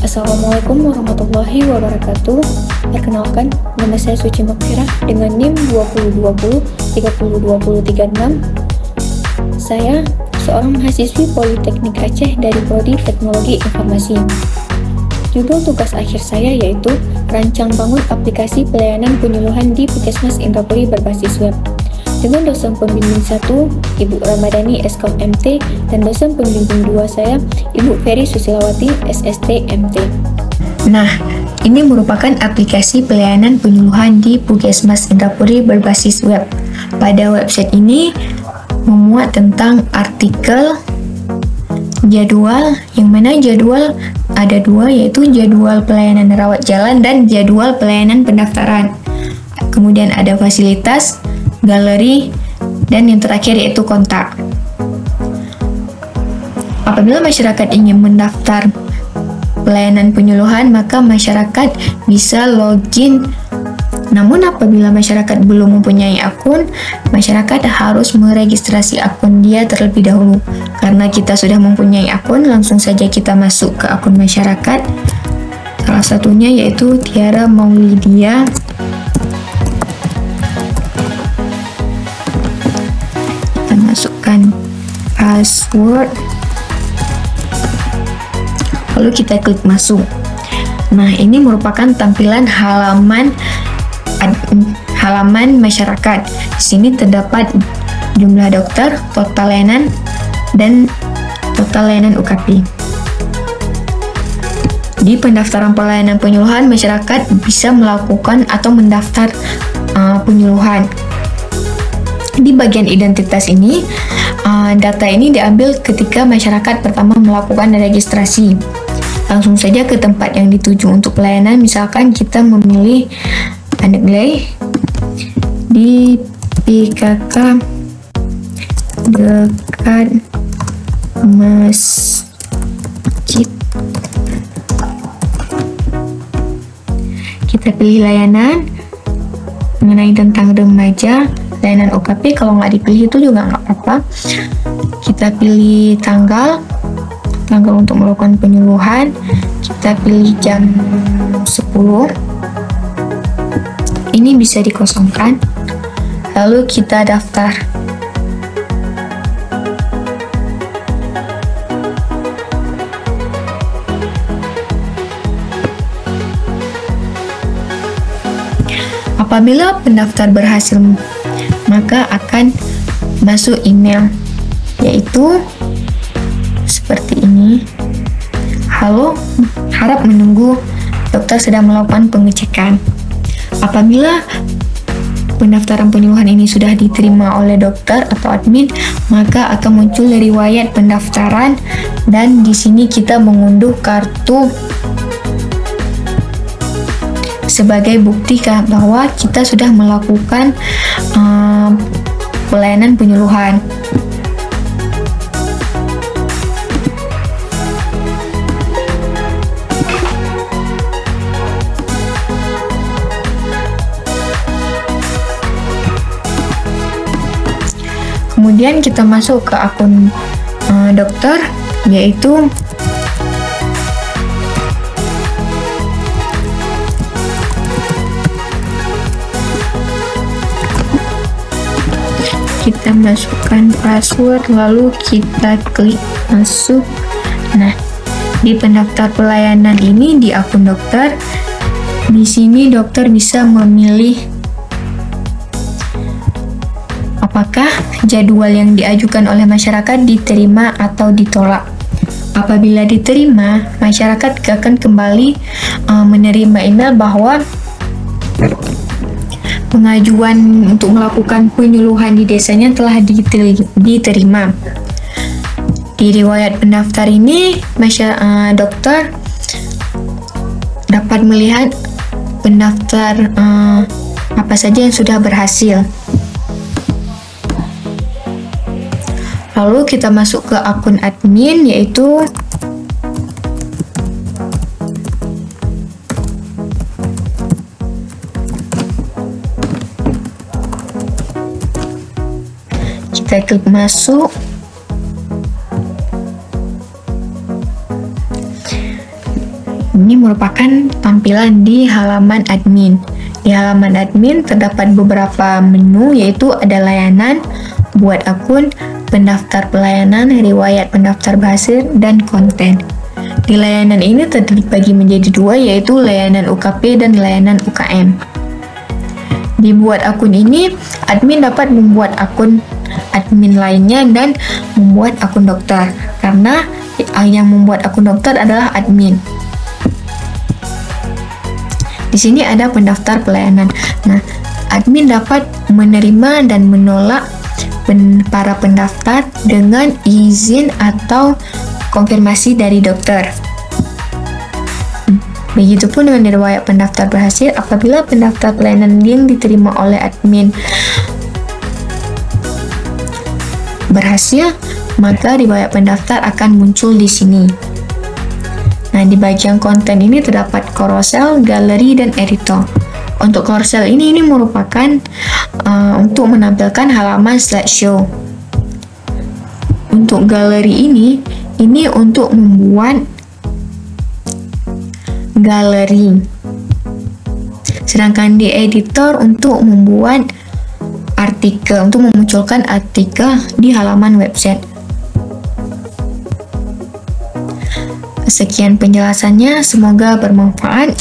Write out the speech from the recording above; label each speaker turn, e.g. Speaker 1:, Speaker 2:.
Speaker 1: Assalamualaikum warahmatullahi wabarakatuh. Perkenalkan, nama saya Suci Makfirah dengan NIM 2020-302036. Saya seorang mahasiswi Politeknik Aceh dari Prodi Teknologi Informasi. Judul tugas akhir saya yaitu Rancang Bangun Aplikasi Pelayanan Penyuluhan di Puskesmas Indrapuri berbasis web. Dengan dosen pembimbing 1, Ibu Ramadhani Eskom MT, dan dosen pembimbing 2 saya, Ibu Ferry Susilawati SST MT.
Speaker 2: Nah, ini merupakan aplikasi pelayanan penyuluhan di Puskesmas Indrapuri berbasis web. Pada website ini memuat tentang artikel, jadwal, yang mana jadwal ada dua, yaitu jadwal pelayanan rawat jalan dan jadwal pelayanan pendaftaran. Kemudian ada fasilitas, galeri, dan yang terakhir yaitu kontak. Apabila masyarakat ingin mendaftar pelayanan penyuluhan, maka masyarakat bisa login. Namun apabila masyarakat belum mempunyai akun, masyarakat harus meregistrasi akun dia terlebih dahulu. Karena kita sudah mempunyai akun, langsung saja kita masuk ke akun masyarakat. Salah satunya yaitu Tiara Maulidia. Kita masukkan password, lalu kita klik masuk. Nah, ini merupakan tampilan halaman masyarakat. Di sini terdapat jumlah dokter, total layanan, dan total layanan UKP. Di pendaftaran pelayanan penyuluhan, masyarakat bisa melakukan atau mendaftar penyuluhan. Di bagian identitas ini, data ini diambil ketika masyarakat pertama melakukan registrasi. Langsung saja ke tempat yang dituju untuk pelayanan. Misalkan kita memilih Aneglai di PKK dekat masjid. Kita pilih layanan mengenai tentang remaja, layanan UKP. Kalau nggak dipilih itu juga nggak apa-apa. Kita pilih tanggal untuk melakukan penyuluhan. Kita pilih jam 10. Ini bisa dikosongkan. Lalu kita daftar. Apabila pendaftar berhasil, maka akan masuk email, yaitu seperti ini. Halo, harap menunggu, dokter sedang melakukan pengecekan. Apabila pendaftaran penyuluhan ini sudah diterima oleh dokter atau admin, maka akan muncul riwayat pendaftaran, dan di sini kita mengunduh kartu sebagai bukti bahwa kita sudah melakukan pelayanan penyuluhan. Kemudian kita masuk ke akun dokter, yaitu kita masukkan password, lalu kita klik masuk. Nah, di pendaftar pelayanan ini di akun dokter, di sini dokter bisa memilih apakah jadwal yang diajukan oleh masyarakat diterima atau ditolak. Apabila diterima, masyarakat akan kembali menerima email bahwa pengajuan untuk melakukan penyuluhan di desanya telah diterima. Di riwayat pendaftar ini, dokter dapat melihat pendaftar apa saja yang sudah berhasil. Lalu kita masuk ke akun admin, yaitu kita klik masuk. ini merupakan tampilan di halaman admin. Di halaman admin terdapat beberapa menu, yaitu ada layanan, buat akun, pendaftar pelayanan, riwayat pendaftar berhasil, dan konten. Di layanan ini terbagi menjadi dua, yaitu layanan UKP dan layanan UKM. Di buat akun ini, admin dapat membuat akun admin lainnya dan membuat akun dokter, karena yang membuat akun dokter adalah admin. Di sini ada pendaftar pelayanan. Nah, admin dapat menerima dan menolak para pendaftar dengan izin atau konfirmasi dari dokter. Begitupun dengan riwayat pendaftar berhasil, apabila pendaftar pelayanan yang diterima oleh admin berhasil, maka riwayat pendaftar akan muncul di sini. Nah, di bagian konten ini terdapat carousel, galeri, dan editor. Untuk carousel ini merupakan untuk menampilkan halaman slideshow. Untuk galeri ini untuk membuat galeri. Sedangkan di editor untuk membuat artikel, untuk memunculkan artikel di halaman website. Sekian penjelasannya, semoga bermanfaat.